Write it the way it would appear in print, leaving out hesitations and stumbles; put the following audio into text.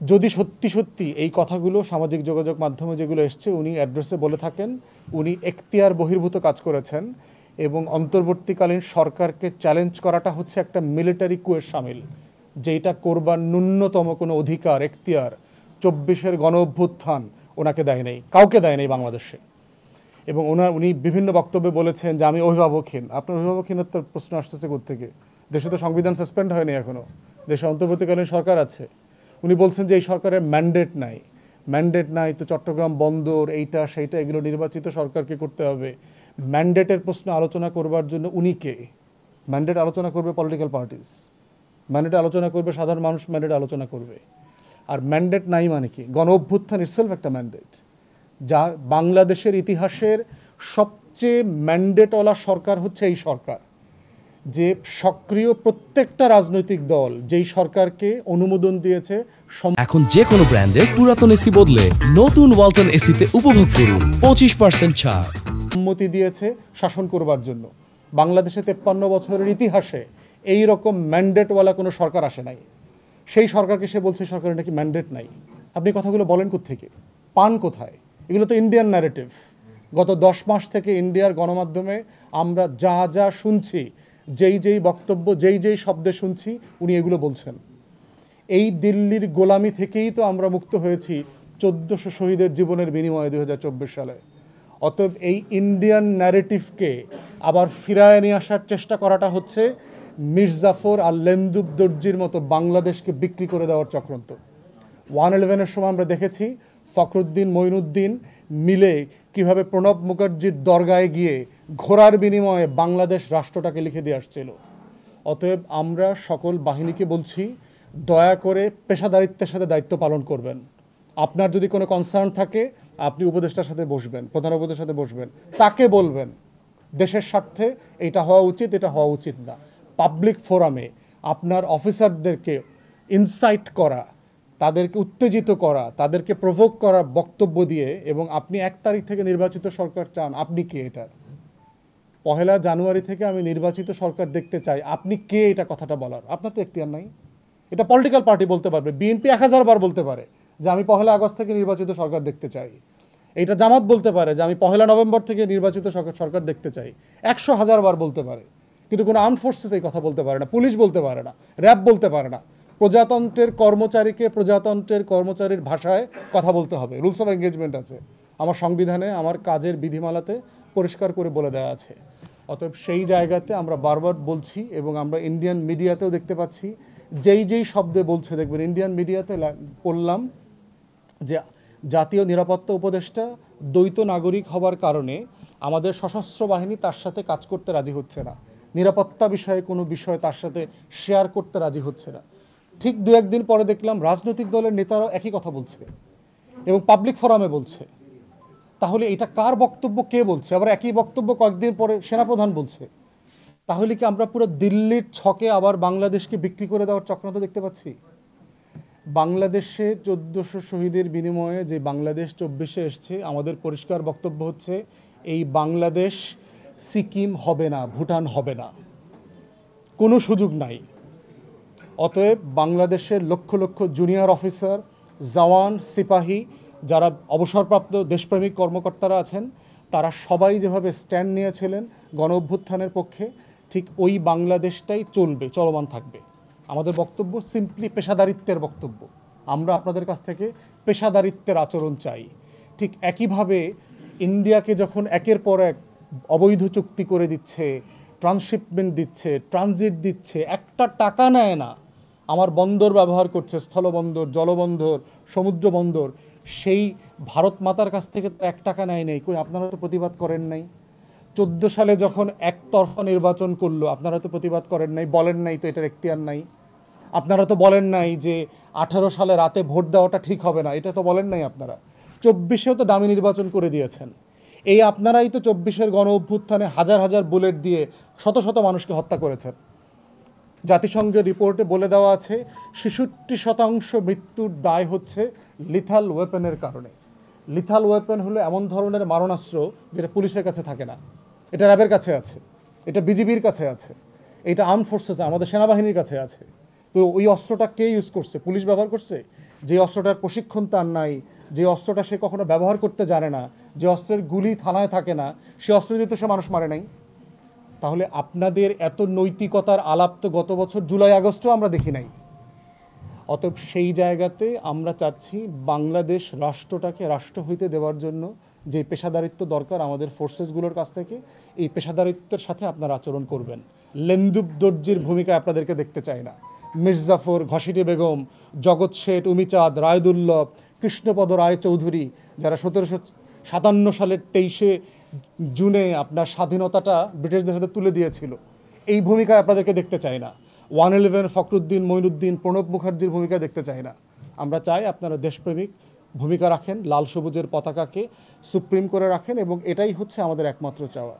যদি সত্যি সত্যি এই কথাগুলো সামাজিক যোগাযোগ মাধ্যমে যেগুলো এসছে উনি অ্যাড্রেসে বলে থাকেন, উনি এখতিয়ার বহির্ভূত কাজ করেছেন এবং অন্তর্বর্তীকালীন সরকারকে চ্যালেঞ্জ করাটা হচ্ছে একটা মিলিটারি কুয়ের সামিল, যেটা করবার ন্যূনতম কোনো অধিকার এখতিয়ার 24-এর গণ অভ্যুত্থান ওনাকে দেয় নেই, কাউকে দেয় নেই বাংলাদেশে। এবং উনি বিভিন্ন বক্তব্যে বলেছেন যে আমি অভিভাবকহীন। আপনার অভিভাবকহীনতার প্রশ্ন আসতেছে কোত্থেকে? দেশে তো সংবিধান সাসপেন্ড হয়নি এখনো, দেশে অন্তর্বর্তীকালীন সরকার আছে। উনি বলছেন যে এই সরকারের ম্যান্ডেট নাই তো চট্টগ্রাম বন্দর এইটা সেইটা এগুলো নির্বাচিত সরকারকে করতে হবে। ম্যান্ডেটের প্রশ্ন আলোচনা করবার জন্য উনি কে? ম্যান্ডেট আলোচনা করবে পলিটিক্যাল পার্টিস, ম্যান্ডেট আলোচনা করবে সাধারণ মানুষ, ম্যান্ডেট আলোচনা করবে। আর ম্যান্ডেট নাই মানে কি? গণ অভ্যুত্থান ইটসেলফ একটা ম্যান্ডেট, যা বাংলাদেশের ইতিহাসের সবচেয়ে ম্যান্ডেটওয়ালা সরকার হচ্ছে এই সরকার, যে সক্রিয় প্রত্যেকটা রাজনৈতিক দল যেই সরকারকে অনুমোদন দিয়েছে। এখন যে কোনো ব্র্যান্ডের পুরাতন এসি বদলে নতুন ওয়ালটন এসিতে উপভোগ করুন 25% ছাড়। সম্মতি দিয়েছে শাসন করবার জন্য। বাংলাদেশে 53 বছরের ইতিহাসে এই রকম ম্যান্ডেটওয়ালা কোনো সরকার আসে নাই। সেই সরকারকে সে বলছে সরকারের নাকি ম্যান্ডেট নাই। আপনি কথাগুলো বলেন কোত্থেকে, পান কোথায়? এগুলো তো ইন্ডিয়ান ন্যারেটিভ। গত 10 মাস থেকে ইন্ডিয়ার গণমাধ্যমে আমরা যা যা শুনছি, যেই বক্তব্য যেই শব্দে শুনছি, উনি এগুলো বলছেন। এই দিল্লির গোলামি থেকেই তো আমরা মুক্ত হয়েছি 1400 শহীদের জীবনের বিনিময়ে 2024 সালে। অতএব এই ইন্ডিয়ান ন্যারেটিভকে আবার ফিরায় নিয়ে আসার চেষ্টা করাটা হচ্ছে মির্জাফর আর লেন্দুব দর্জির মতো বাংলাদেশকে বিক্রি করে দেওয়ার চক্রান্ত। 111-এর সময় আমরা দেখেছি ফখরুদ্দিন মঈনুদ্দিন মিলে কিভাবে প্রণব মুখার্জির দরগায় গিয়ে ঘোড়ার বিনিময়ে বাংলাদেশ রাষ্ট্রটাকে লিখে দিয়ে আসছিল। অতএব আমরা সকল বাহিনীকে বলছি, দয়া করে পেশাদারিত্বের সাথে দায়িত্ব পালন করবেন। আপনার যদি কোনো কনসার্ন থাকে আপনি উপদেষ্টার সাথে বসবেন, প্রধান উপদেষ্টার সাথে বসবেন, তাকে বলবেন দেশের স্বার্থে এটা হওয়া উচিত, এটা হওয়া উচিত না। পাবলিক ফোরামে আপনার অফিসারদেরকে ইনসাইট করা, তাদেরকে উত্তেজিত করা, তাদেরকে প্রভোক করার বক্তব্য দিয়ে, এবং আপনি 1 তারিখ থেকে নির্বাচিত সরকার চান, আপনি কে এটার? 1 জানুয়ারি থেকে আমি নির্বাচিত সরকার দেখতে চাই, আপনি কে এটা কথাটা বলার? আপনার তো এখতিয়ার নাই। এটা পলিটিক্যাল পার্টি বলতে পারবে, বিএনপি 1000 বার বলতে পারে যে আমি 1 আগস্ট থেকে নির্বাচিত সরকার দেখতে চাই। এটা জামাত বলতে পারে যে আমি 1 নভেম্বর থেকে নির্বাচিত সরকার দেখতে চাই। 100,000 বার বলতে পারে, কিন্তু কোনো আর্মড ফোর্সেস এই কথা বলতে পারে না, পুলিশ বলতে পারে না, র্যাব বলতে পারে না। প্রজাতন্ত্রের কর্মচারীকে প্রজাতন্ত্রের কর্মচারীর ভাষায় কথা বলতে হবে। রুলস অফ এঙ্গেজমেন্ট আছে আমার সংবিধানে, আমার কাজের বিধিমালাতে পরিষ্কার করে বলে দেওয়া আছে। অতএব সেই জায়গাতে আমরা বারবার বলছি, এবং আমরা ইন্ডিয়ান মিডিয়াতেও দেখতে পাচ্ছি যেই শব্দে বলছে। দেখবেন ইন্ডিয়ান মিডিয়াতে পড়লাম যে জাতীয় নিরাপত্তা উপদেষ্টা দ্বৈত নাগরিক হবার কারণে আমাদের সশস্ত্র বাহিনী তার সাথে কাজ করতে রাজি হচ্ছে না, নিরাপত্তা বিষয়ে কোনো বিষয় তার সাথে শেয়ার করতে রাজি হচ্ছে না। ঠিক 2-1 দিন পরে দেখলাম রাজনৈতিক দলের নেতারাও একই কথা বলছে এবং পাবলিক ফোরামে বলছে। তাহলে এটা কার বক্তব্য, কে বলছে? আবার একই বক্তব্য কয়েকদিন পরে সেনাপ্রধান বলছে। তাহলে কি আমরা পুরো দিল্লির ছকে আবার বাংলাদেশকে বিক্রি করে দেওয়ার চক্রান্ত দেখতে পাচ্ছি? বাংলাদেশে 1400 শহীদের বিনিময়ে যে বাংলাদেশ 24-এ এসছে, আমাদের পরিষ্কার বক্তব্য হচ্ছে এই বাংলাদেশ সিকিম হবে না, ভুটান হবে না, কোনো সুযোগ নাই। অতএব বাংলাদেশের লক্ষ লক্ষ জুনিয়র অফিসার, জওয়ান, সিপাহী, যারা অবসরপ্রাপ্ত দেশপ্রেমিক কর্মকর্তারা আছেন, তারা সবাই যেভাবে স্ট্যান্ড নিয়েছিলেন গণ অভ্যুত্থানের পক্ষে, ঠিক ওই বাংলাদেশটাই চলবে, চলমান থাকবে। আমাদের বক্তব্য সিম্পলি পেশাদারিত্বের বক্তব্য। আমরা আপনাদের কাছ থেকে পেশাদারিত্বের আচরণ চাই। ঠিক একইভাবে ইন্ডিয়াকে যখন একের পর এক অবৈধ চুক্তি করে দিচ্ছে, ট্রান্সশিপমেন্ট দিচ্ছে, ট্রানজিট দিচ্ছে, একটা টাকা নেয় না, আমার বন্দর ব্যবহার করছে, স্থলবন্দর, জলবন্দর, সমুদ্র বন্দর, সেই ভারত মাতার কাছ থেকে 1 টাকা নেয় নেই। কই আপনারা তো প্রতিবাদ করেন নাই? 14 সালে যখন একতরফা নির্বাচন করলো, আপনারা তো প্রতিবাদ করেন নাই, বলেন নাই তো এটার এখতিয়ার নাই। আপনারা তো বলেন নাই যে 18 সালে রাতে ভোট দেওয়াটা ঠিক হবে না, এটা তো বলেন নাই আপনারা। 24-এও তো দামি নির্বাচন করে দিয়েছেন। এই আপনারাই তো 24-এর গণ অভ্যুত্থানে হাজার হাজার বুলেট দিয়ে শত শত মানুষকে হত্যা করেছেন। জাতিসংঘের রিপোর্টে বলে দেওয়া আছে 66% মৃত্যুর দায় হচ্ছে লিথাল ওয়েপনের কারণে। লিথাল ওয়েপন হলো এমন ধরনের মারণাস্ত্র যেটা পুলিশের কাছে থাকে না, এটা র্যাবের কাছে আছে, এটা বিজিবির কাছে আছে, এটা আর্মড ফোর্সেস আমাদের সেনাবাহিনীর কাছে আছে। তো ওই অস্ত্রটা কে ইউজ করছে? পুলিশ ব্যবহার করছে। যে অস্ত্রটার প্রশিক্ষণ তার নাই, যে অস্ত্রটা সে কখনো ব্যবহার করতে জানে না, যে অস্ত্রের গুলি থানায় থাকে না, সে অস্ত্র দিয়ে তো সে মানুষ মারে নাই। তাহলে আপনাদের এত নৈতিকতার আলাপ তো গত বছর জুলাই আগস্টেও আমরা দেখি নাই। অতএব সেই জায়গাতে আমরা চাচ্ছি বাংলাদেশ রাষ্ট্রটাকে রাষ্ট্র হইতে দেওয়ার জন্য যে পেশাদারিত্ব দরকার আমাদের ফোর্সেসগুলোর কাছ থেকে, এই পেশাদারিত্বের সাথে আপনারা আচরণ করবেন। লেন্দুব দর্জির ভূমিকা আপনাদেরকে দেখতে চাই না। মির্জাফর, ঘসিটি বেগম, জগৎ শেঠ, উমিচাঁদ, রায়দুল্লভ, কৃষ্ণপদ রায়চৌধুরী, যারা 1757 সালের 23শে জুনে আপনার স্বাধীনতাটা ব্রিটিশদের হাতে তুলে দিয়েছিল, এই ভূমিকায় আপনাদেরকে দেখতে চাই না। 111 ফখরুদ্দিন, মঈনুদ্দিন, প্রণব মুখার্জির ভূমিকা দেখতে চাই না। আমরা চাই আপনারা দেশপ্রেমিক ভূমিকা রাখেন, লাল সবুজের পতাকাকে সুপ্রিম করে রাখেন, এবং এটাই হচ্ছে আমাদের একমাত্র চাওয়া।